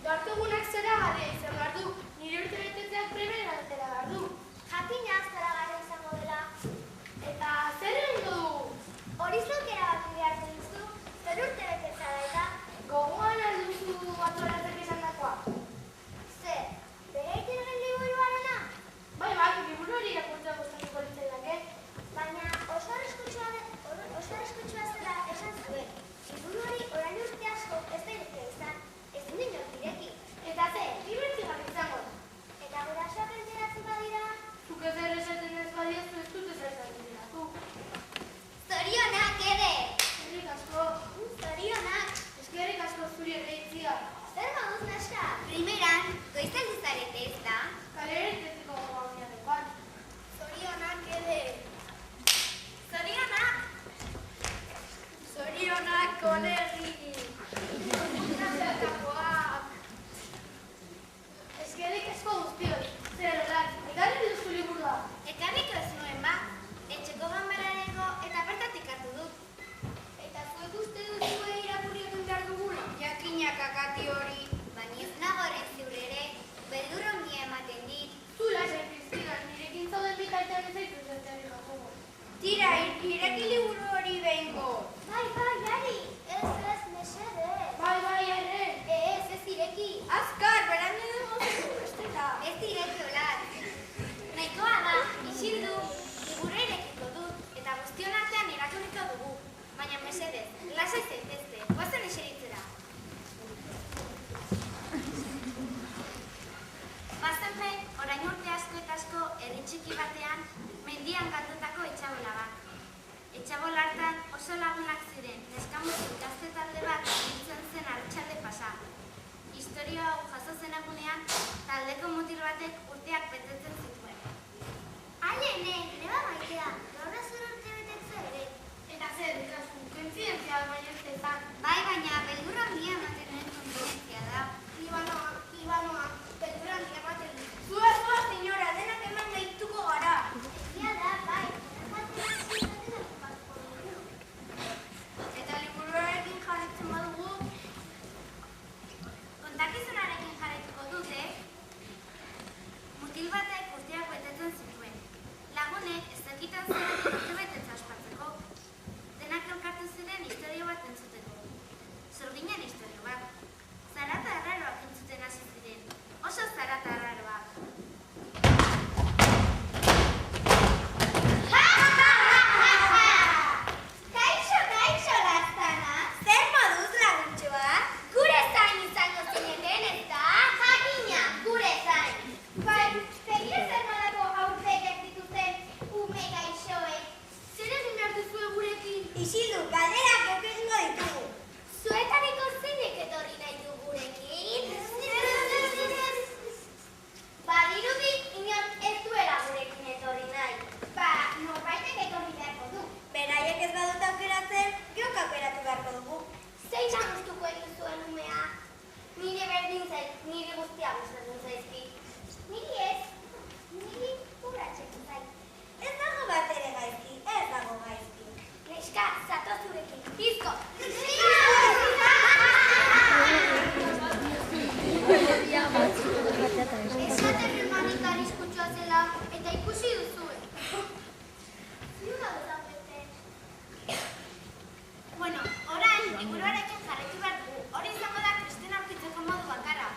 Gaurkogunak zera garria izan behar du, nire urte betetzeak primeran atera behar du. Jakina zara gara izango dela. Eta zer egingo dugu? Hori zuk erabaki beharko duzu, zer urte betetzea da eta? Gogoan alduzu atzoratzek esan dakoa? Zer, bere egiten liburuarena? Bai, liburu hori irakurtzea gustatuko litzaidake. Baina oso arriskutsua zela esan zuen. Liburu hori orain urte asko ez da irekia izan, ez du inork ireki. Eta ze, dibertigarria izango. Eta gurasoak enteratzen badira? Zuk ez ere esaten ez badiozu ez dut ezer esaten. Zorionak ere! Eskerrik asko. Zorionak! Eskerrik asko zuri ere itzia. Zer moduz neska? Primeran, goizan duzarete ez da? Kalera itetzeko gogoan jadekoan. Zorionak ere! Zorionak! Zorionak kolegi! Eskerrik asko guztioi. Zer edan, ekarri duzu liburua. Ekarriko ez nuen ba, etxeko ganbarareko eta bertatik hartu dut. Eta zuek uste duzue irakurri egin behar dugula. Jakinak akati hori. Baina ez nagoren ziur ere, beldur ongia ematen dit. Zu lasai pizkidan, nirekin zauden bitartean ez zaitu zertari jakugo. Tira, ireki liburu hori behingo. Bai, Ari, ez, mesede. Bai, ere. Ez ireki. Azkar, berandu dugu bestela. Ez ireki olat. Nahikoa da, isildu, liburu irekiko dut, eta guztion artean irakurriko dugu. Baina mesedez, lasai zaitezte, guazen eseritzera. Bazenpe, orain urte asko eta asko herri txiki batean, mendian kantutako etxabola bat. Etxabola hartan oso lagunak ziren, neskamutu gazte talde bat biltzen zen arratsalde pasa. Historia hau jaso zen egunean, taldeko mutil batek urteak betetzen zituen. Aiene, greba maitea, gaur ez zer urte betetze ere. Eta zer, ikazu, kointzidentzia baina ez ezan. Bai, baina beldur handia ematen duen kontzidentzia da. Ibanoa, beldur handia ematen duen. Zua, senyora, denak eman gehituko gara. Egia da, bai. Eta liburuarekin jarraitzen badugu? Kontakizunarekin jarraituko dute, mutil batek urteak betetzen zituen. Lagunek ez dakiten zeratik urte betetza ospatzeko. Denak elkartu ziren historio bat entzuteko. Zorginen historio bat. Zarata arraroak entzuten hasi ziren. Oso zarata arraroak. Kaixo, Laztana. Zer moduz laguntxoa? Gure zain izango zineten, ez da? Jakina, gure zain. Bai, segia zer nolako aurpegak dituzten ume gaixoek. Zer egin behar duzue gurekin? Isildu, galderak egingo ditugu. Zuetariko zeinek etorri nahi du gurekin? Badirudi inork ez duela gurekin etorri nahi. Ba, norbaitek etorri beharko du. Beraiek ez badut aukeratzen, geuk aukeratu beharko dugu. Zein gustuko egin zuen umea? Nire berdin zait, nire guztia gustatzen zaizki. Niri ez, niri uratzeko zait. Ez dago bat ere gaizki, ez dago gaizki. Neska, zato zurekin, bizko! Esaten emanik arriskutsua zela eta ikusi duzue. Ziura dut bete. Bueno, orain, liburuarekin jarraitu behar dugu. Hori izango da Kristina aurkitzeko modu bakarra.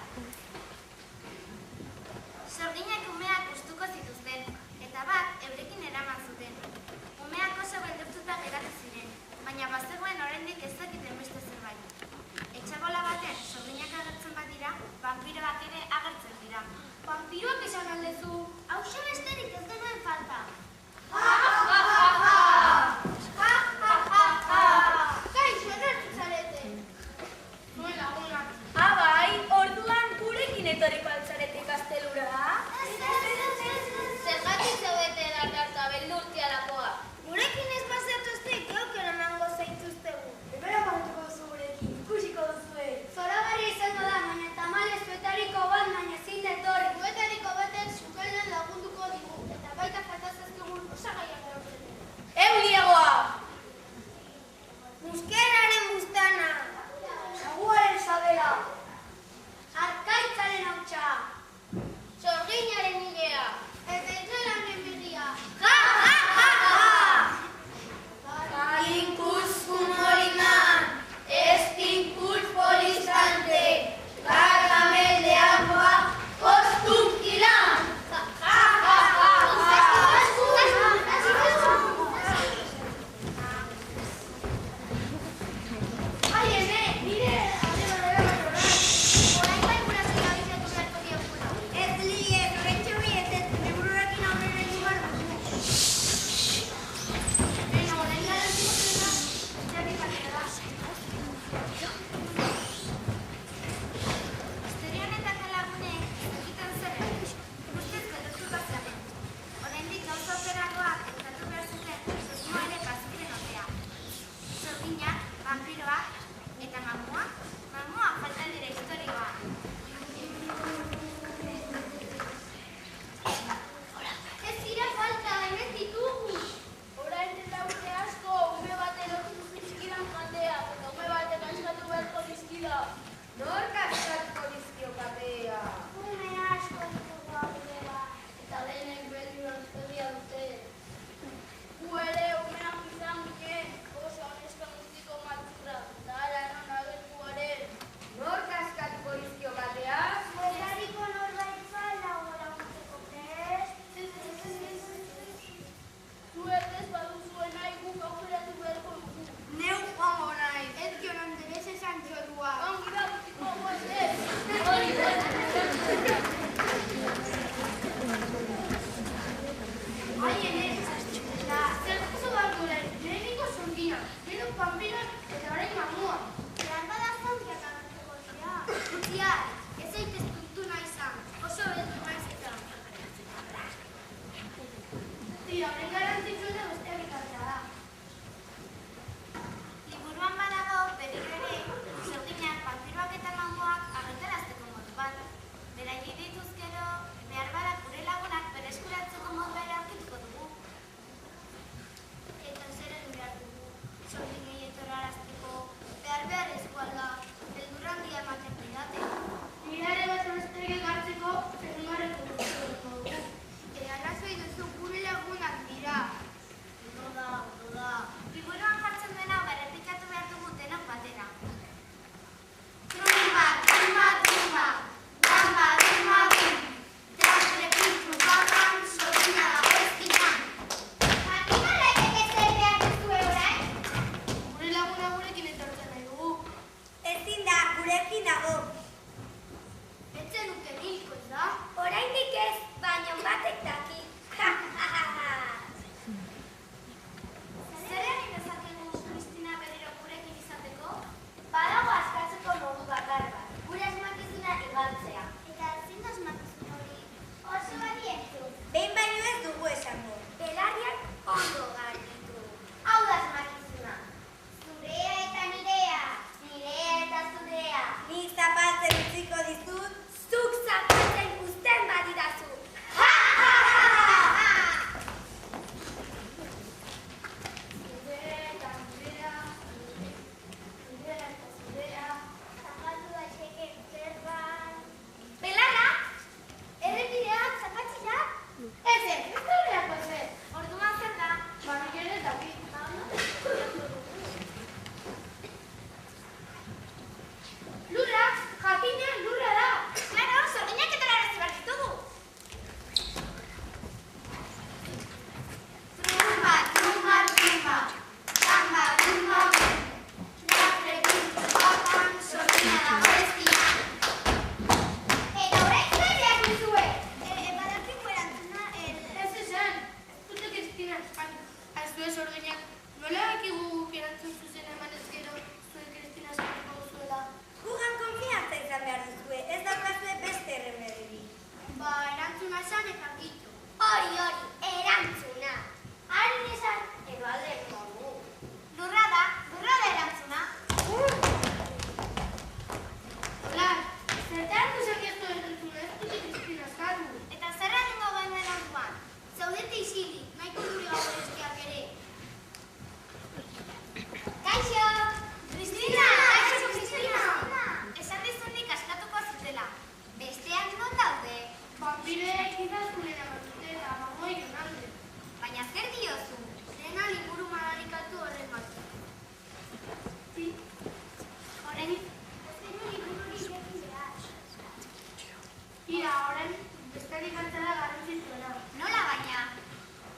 Horregatik hartzera garrantzitsuena. Nola baina?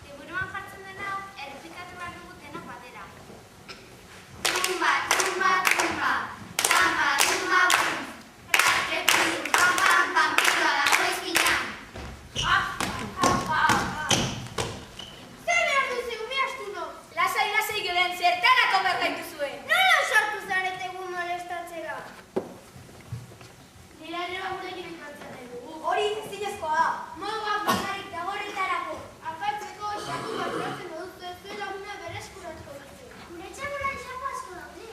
Liburuan jartzen den hau, errepikatu behar dugu denok batera. Tumba, tumba, tumba, tamba, tumba, bum. Repum, pam, pam, pam, piloa dago eskinan. Zer behar duzu, umeaztuno? Lasai, lasai gelen, zertarako behar gaituzue. Nola usartu zarete gu molestatzera? Nire ere gurekin enkantzea nahi dugu. Hori ezinezkoa da. Moduak bakarrik dago horretarako. Apatzeko xaku bat lortzen baduzu ez zuela una berreskuratuko duzu. Gure txaboran xapo asko daude,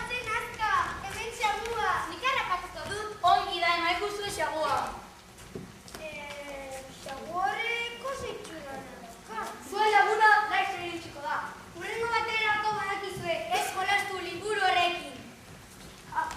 Zen azka! Hemen xamua! Nik harrapatuko dut, ongi da emaikuzue xagua. Xaguarreko zeitxura nazka. Zuen laguna laizzer iritsiko da. Hurrengo baterako badakizue, ez jolastu liburu horrekin. Ah!